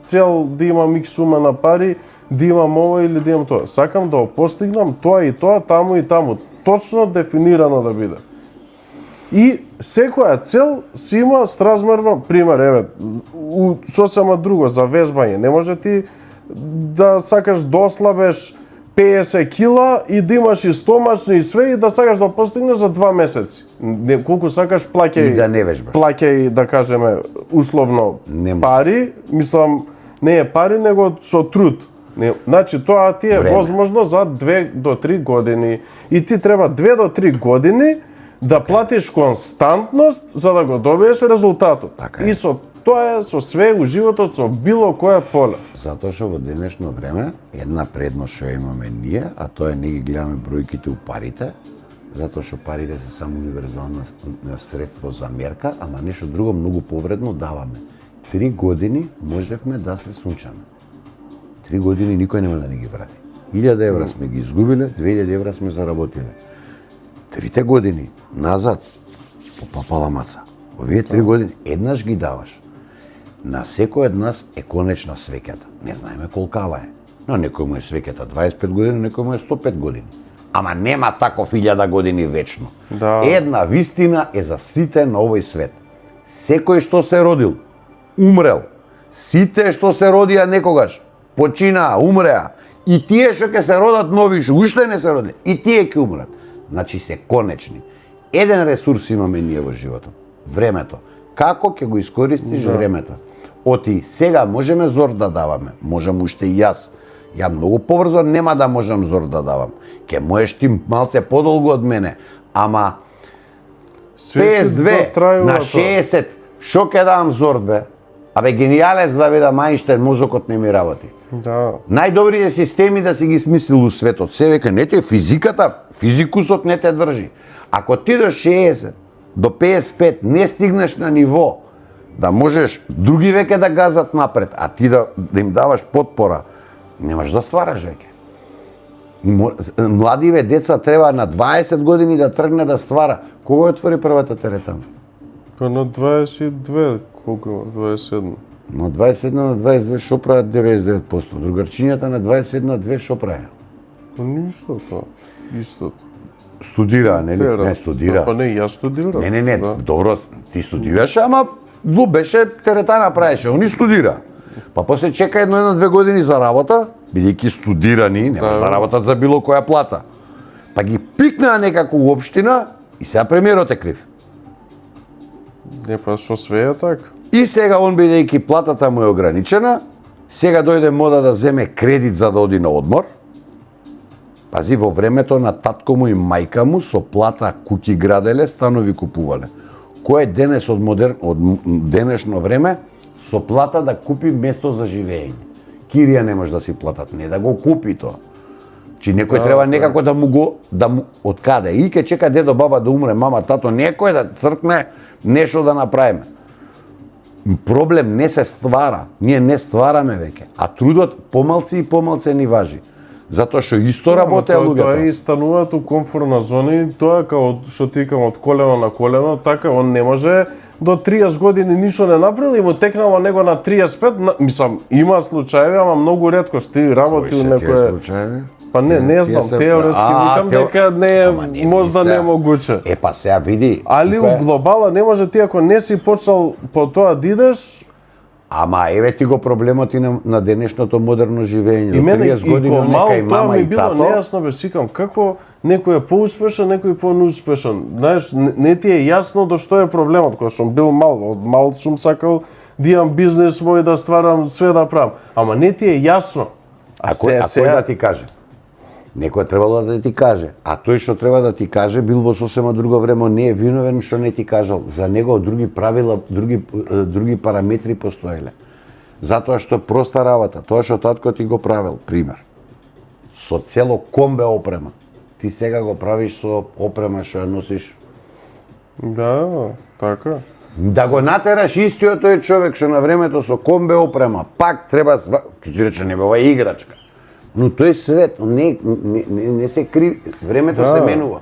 цел да имам икс сума на пари, да имам ова или да имам тоа. Сакам да го постигнам тоа и тоа, таму и таму. Точно дефинирано да биде. И секоја цел си има сразмерно, пример, еве, сосема друго, за вежбање. Не може ти да сакаш да ослабеш 50 кила и да имаш и стомачни и све и да сакаш да постигнеш за 2 месеци. Колку сакаш плаќај, и да не вежбаш. Плаќај, да кажеме, условно пари, мислам, не е пари, него со труд. Значи, тоа ти е возможно за 2 до 3 години. И ти треба 2 до 3 години да платиш константност за да го добиеш резултатот. И со тоа е со све у животот, со било кое поле. Затоа што во денешно време една предност што имаме ние, а тоа е не ги гледаме бројките у парите, затоа што парите се само универзална средство за мерка, ама нешто друго многу повредно даваме. 3 години можевме да се сунчаме. 3 години никој нема да ни ги врати. 1000 евра сме ги изгубиле, 2000 евра сме заработиле. 3 години назад попала маца. Овие 3 години еднаш ги даваш. На секој од нас е конечна свеќата. Не знаеме колкава е. Но некој му е свеќата 25 години, некој му е 105 години. Ама нема таков 1000 години вечно. Да. Една вистина е за сите на овој свет. Секој што се родил, умрел. Сите што се родија некогаш, починаа, умреа. И тие што ќе се родат нови, што уште не се родиле, и тие ќе умрат. Значи се конечни. Еден ресурс имаме ние во животот. Времето. Како ќе го искористиш времето? Оти сега можеме зор да даваме, можам уште и јас. Ја многу побрзо нема да можам зор да давам. Ке можеш ти малце подолго од мене, ама 52 на 60, шо ќе давам зор бе? Абе гениалец да биде Мајнштајн, мозокот не ми работи. Да. Најдобрите системи да си ги смислил у светот. Се века не те физиката, физикусот не те држи. Ако ти до 60, до 55 не стигнеш на ниво да можеш други веќе да газат напред, а ти да им даваш потпора, немаш да ствараш веќе. Младиве деца треба на 20 години да тргне да ствара. Кога отвори првата теретана? Па на 22, колку има? 21. На 21 на 22 шо прават 99%? Другарчињата на 21 на 2 шо прават? Па ништо тоа. Истото. Студира, не студира. Па не, јас студирам. Не, да. добро, ти студираше, ама беше теретана правеше, они студира. Па после чека една-две години за работа, бидејќи студирани, нема да работат за било која плата. Па ги пикнаа некако у општина и сега премиерот е крив. Не, па што све е така? И сега он бидејќи платата му е ограничена, сега дојде мода да земе кредит за да оди на одмор. Пази, во времето на татко му и мајка му со плата куќи граделе, станови купувале. Кој е денес од денешно време со плата да купи место за живење? Кирија не може да си платат, не да го купи тоа. Чи некој треба некако да му од каде? И ке чека дедо баба да умре, мама, тато, некој да цркне нешто да направиме. Проблем не се ствара, ние не ствараме веќе, а трудот помалци и помалце ни важи. Затоа што исто работеа луѓето. Тоа и стануваат у комфортна зона и тоа као што ти викам од колено на колено, така он не може до 30 години ништо не направил и му текнало него на 35, мислам, има случаеви, ама многу ретко ти работи у некое. Па не знам, теоретски викам дека не е можда немогуче. Па сега види. Али у глобала не може ти ако не си почнал по тоа да идеш. Ама еве ти го проблемот и на денешното модерно живење. И мене и помалку тоа ми било нејасно, бе, сикам, како некој е поуспешен, некој е понеуспешен. Знаеш, не ти е јасно до што е проблемот, кога сум бил мал, од мал сум сакал да имам бизнес мој, да стварам, све да правам. Ама не ти е јасно. А кој да ти каже? Некој требало да ти каже, а тој што треба да ти каже бил во сосема друго време, не е виновен што не ти кажал. За него други правила, други параметри постоеле. Затоа што проста работа, тоа што татко ти го правил, пример. Со цело комбе опрема. Ти сега го правиш со опрема што ја носиш. Да, така. Да го натераш истиот тој човек што на времето со комбе опрема, пак треба, ќе ти рече, не бива играчка. Но тој свет не се крив, времето се менува.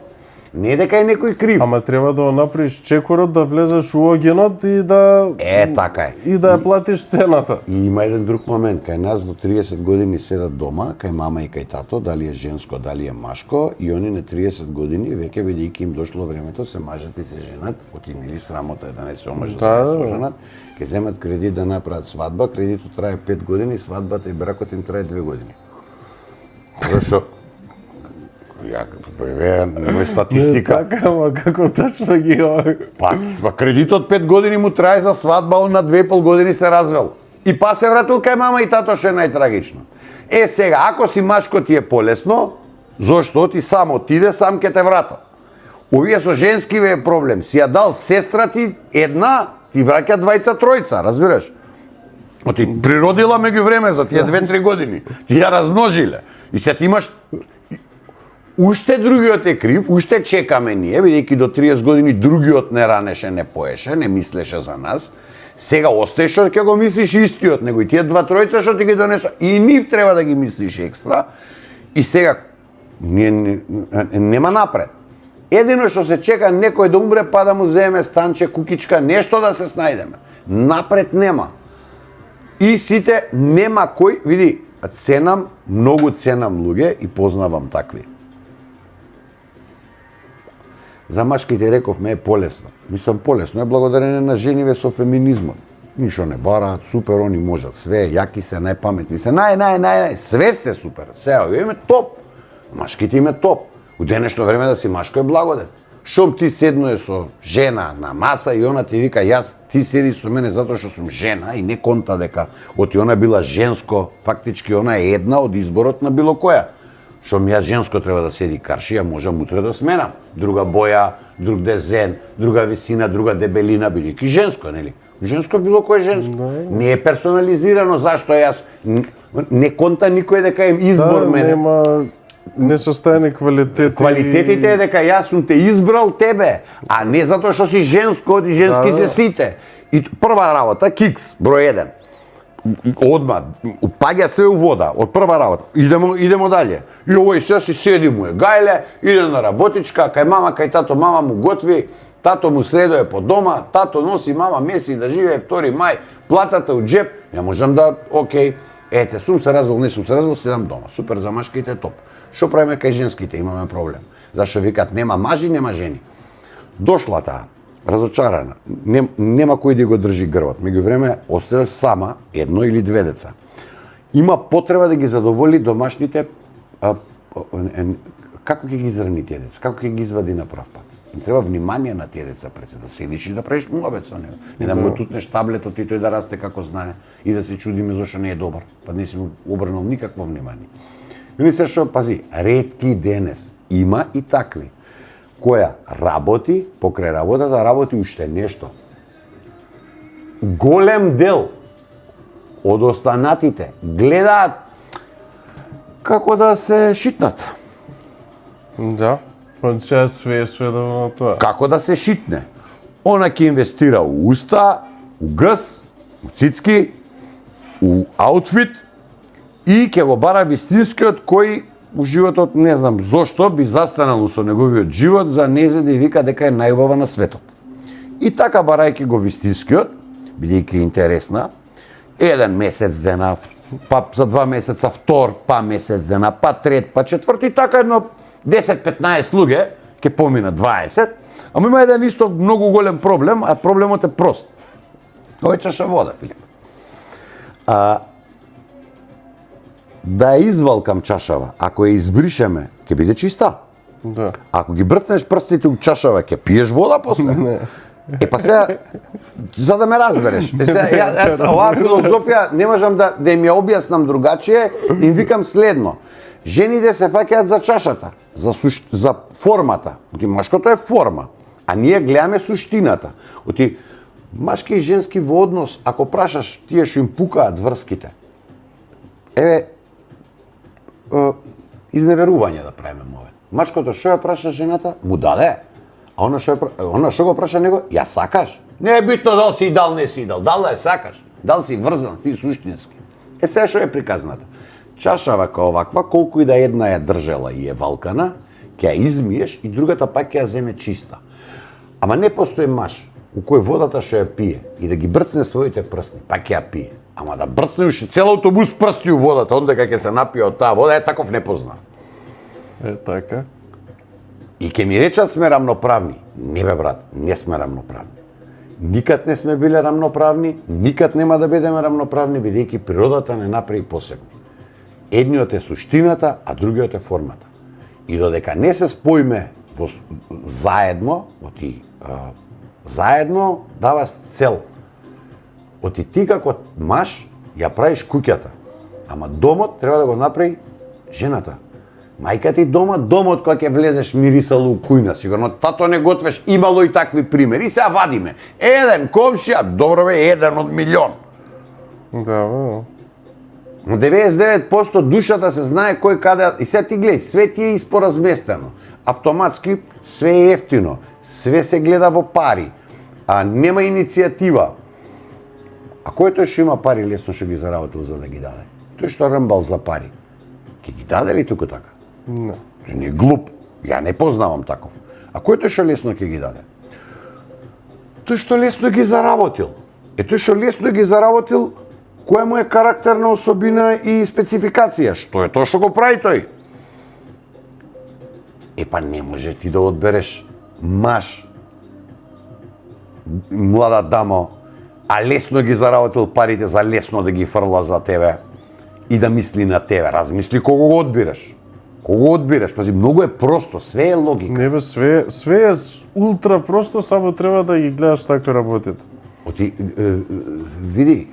Не дека е некој крив. Ама треба да направиш чекорот, да влезеш у огенот и да така е. И да ја платиш цената. И има еден друг момент, кај нас до 30 години седат дома, кај мама и кај тато, дали е женско, дали е машко, и они на 30 години веќе бидејќи им дошло времето, се мажат и се женат, отинили срамота е да не се омажат, да не се женат, ќе земат кредит да направат свадба, кредитот трае 5 години, свадбата и бракот им трае 2 години. Зашо? Немој статистика. Така, ама како точно ги Па кредитот 5 години му трае за свадба, он на 2,5 години се развел. И па се вратил кај мама и тато, што е најтрагично. Сега, ако си машко ти е полесно, зошто ти сам отиде, сам ке те врата. Овие со женски е проблем. Си ја дал сестра ти една, ти враќа двајца, тројца, разбираш? Ти природила меѓу време за тие 2-3 години. Ти ја размножиле. И се ти имаш уште другиот е крив, уште чекаме ние, бидејќи до 30 години другиот не ранеше, не поеше, не мислеше за нас. Сега остаеш што ќе го мислиш истиот, него и тие два тројца што ти ги донесо, и нив треба да ги мислиш екстра. И сега нема напред. Едино што се чека некој да умре, па да му земе станче, кукичка, нешто да се снајдеме. Напред нема. И сите нема кој, види, ценам, многу ценам луѓе и познавам такви. За машките рековме е полесно. Мислам полесно е благодарение на жениве со феминизмот. Ништо не бараат, супер, они можат све, јаки се, најпаметни се, нај, све сте супер. Сега име топ. Машките име топ. У денешно време да си машко е благодет. Шом ти седнуе со жена на маса и она ти вика јас ти седи со мене затоа што сум жена и не конта дека оти она била женско, фактички она е една од изборот на било која. Шом јас женско треба да седи карши, ја можам утре да сменам. Друга боја, друг дизајн, друга висина, друга дебелина, бидејќи женско, нели? Женско било кој женско. Не е персонализирано зашто јас не конта никој дека им избор мене. Нема несостојани квалитети. Квалитетите е дека јас сум те избрал тебе, а не затоа што си женско, оди женски се сите. И прва работа, кикс, број 1. Одма, упаѓа се у вода, од прва работа. Идемо далje. И овој се си седи му е гајле, иде на работичка, кај мама, кај тато, мама му готви, тато му средо е по дома, тато носи, мама меси да живее 2 мај, платата у джеп, ја можам да, окей, ете, сум се развел, не сум се развел, седам дома. Супер, за машките топ. Што правиме кај женските? Имаме проблем. Зашто викат нема мажи, нема жени. Дошла таа, разочарана, нема кој да го држи грбот. Меѓувреме остави сама едно или две деца. Има потреба да ги задоволи домашните како ќе ги израни тие деца, како ќе ги извади на прав пат. Им треба внимание на тие деца пред се, да седиш и да правиш муабет со него. Не да му тутнеш таблетот и тој да расте како знае и да се чудиме зашто не е добар, па не си му обрнал никакво внимание. И се што, пази, ретки денес има и такви која работи, покрај работата работи уште нешто. Голем дел од останатите гледаат како да се шитнат. Да, од сега све сведено на тоа. Како да се шитне. Она ќе инвестира у уста, у гъс, у цицки, у аутфит и ќе го бара вистинскиот кој у животот не знам зошто би застанал со неговиот живот за незе да вика дека е најубава на светот. И така барајќи го вистинскиот, бидејќи интересна, еден месец дена, па за 2 месеца втор, па месец дена, па трет, па четврти, така едно 10-15 луѓе, ќе помина 20, ама има еден исто многу голем проблем, а проблемот е прост. Ова е чаша вода, Филип. Да ја извалкам чашава, ако ја избришеме, ќе биде чиста. Да. Ако ги брцнеш прстите у чашава, ќе пиеш вода после. Не. Па сега, за да ме разбереш, оваа филозофија не можам да ми ја објаснам другачие, им викам следно. Жените се фаќаат за чашата, за формата. Оти машкото е форма, а ние гледаме суштината. Оти машки и женски во однос, ако прашаш тие што им пукаат врските, изневерување да правиме мове. Машкото што ја праша жената, му даде. А она што го праша него, ја сакаш. Не е битно дал си дал, не си дал. Дал да ја сакаш. Дал си врзан, си суштински. Сега што е приказната. Чашава као оваква, колку и да една ја држела и е валкана, ќе ја измиеш и другата пак ќе ја земе чиста. Ама не постои маш у кој водата што ја пие и да ги брцне своите прсти, пак ќе ја пие. Ама да брцне уште цел автобус прсти у водата, онда кога ќе се напие од таа вода, таков не позна. Така. И ќе ми речат сме рамноправни. Не бе брат, не сме рамноправни. Никад не сме биле рамноправни, никад нема да бидеме рамноправни, бидејќи природата не направи посебни. Едниот е суштината, а другиот е формата. И додека не се споиме заедно, заедно дава цел. Оти ти како маж ја правиш куќата, ама домот треба да го направи жената. Мајка ти дома, домот кога ќе влезеш мирисало у кујна, сигурно тато не готвеш, имало и такви примери. И сега вадиме. Еден комшија, добро бе, еден од милион. Да, бе. Но 99% душата се знае кој каде и сега ти гледај, све ти е испоразместено. Автоматски све е ефтино, све се гледа во пари, а нема иницијатива. А кој тој што има пари лесно што ги заработил за да ги даде? Тој што рмбал за пари. Ке ги даде ли туку така? Не. Тој не е глуп. Ја не познавам таков. А кој тој што лесно ќе ги даде? Тој што лесно ги заработил. Тој што лесно ги заработил, која му е карактерна особина и спецификација? Што е тоа што го прави тој? Па не може ти да одбереш маж, млада дамо, а лесно ги заработил парите за лесно да ги фрла за тебе и да мисли на тебе. Размисли кого го одбираш. Кого одбираш? Пази, многу е просто, све е логика. Не бе, све е ултра просто, само треба да ги гледаш како работите. Види,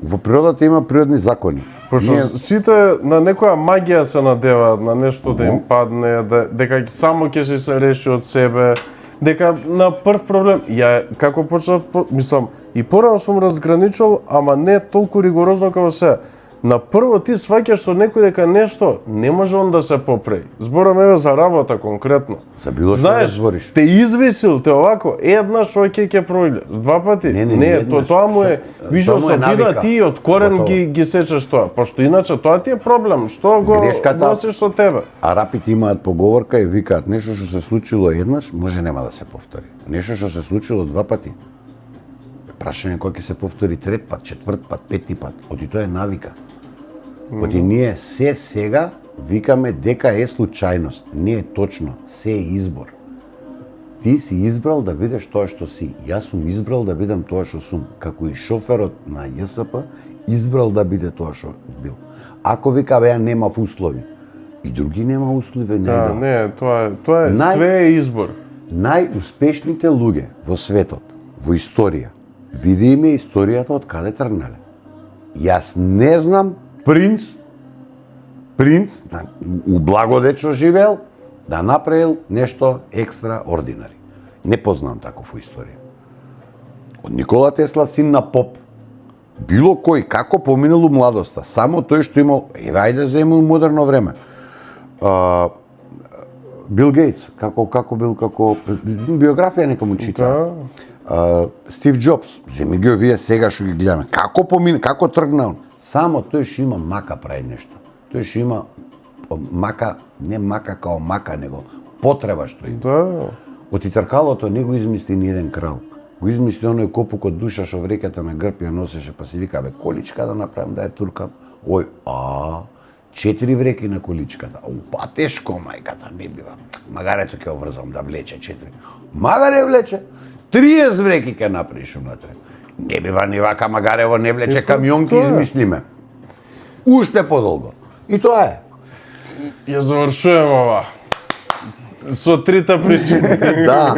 во природата има природни закони. Пошто сите на некоја магија се надеваат, на нешто да им падне, дека само ќе се реши од себе, дека на прв проблем, ја како почнав, мислам, и порано сум разграничил, ама не толку ригорозно како се. На прво ти сваќаш со некој дека нешто не може он да се попреи. Зборам еве за работа конкретно. За било што знаеш, збориш. те извисил, те овако, еднаш оке ќе пројде. Два пати? Не, тоа му е више особина, ти од корен ги сечеш тоа. Пошто иначе тоа ти е проблем. Што го носиш со тебе? Арапите имаат поговорка и викаат нешто што се случило еднаш, може нема да се повтори. Нешто што се случило два пати. Прашање кој ќе се повтори трет пат, четврт пат, пети пат. Оти тоа е навика. Оти ние се сега викаме дека е случајност. Не е точно, се е избор. Ти си избрал да бидеш тоа што си. Јас сум избрал да бидам тоа што сум. Како и шоферот на ЈСП избрал да биде тоа што бил. Ако вика ја немав услови, и други нема услови, не, тоа е све е избор. Најуспешните луѓе во светот, во историја, види име историјата од каде тргнале. Јас не знам принц, у благодечно живеел, да направил нешто екстраординари. Не познавам таков во историја. Од Никола Тесла, син на поп, било кој, како поминал у младоста, само тој што имал, ајде зему модерно време. Бил Гейтс, како бил, биографија некому чита. Стив Джобс, земи ги овие сега што ги гледаме. Како помина, како тргна он? Само тој што има мака прави нешто. Тој што има мака, не мака као мака, него потреба што има. Да. Од тркалото не го измисли ни еден крал. Го измисли оној копук од душа што вреката на грб ја носеше, па си вика, бе, количка да направам да ја туркам. 4 вреки на количката. Па тешко, мајката, не бива. Магарето ќе оврзам да влече 4. Магаре влече. 30 вреки ќе направиш унатре. Не бива ни вака, магарево не влече, камион ќе измислиме. Уште подолго. И тоа е. Ја завршувам ова. Со трите причини. Да.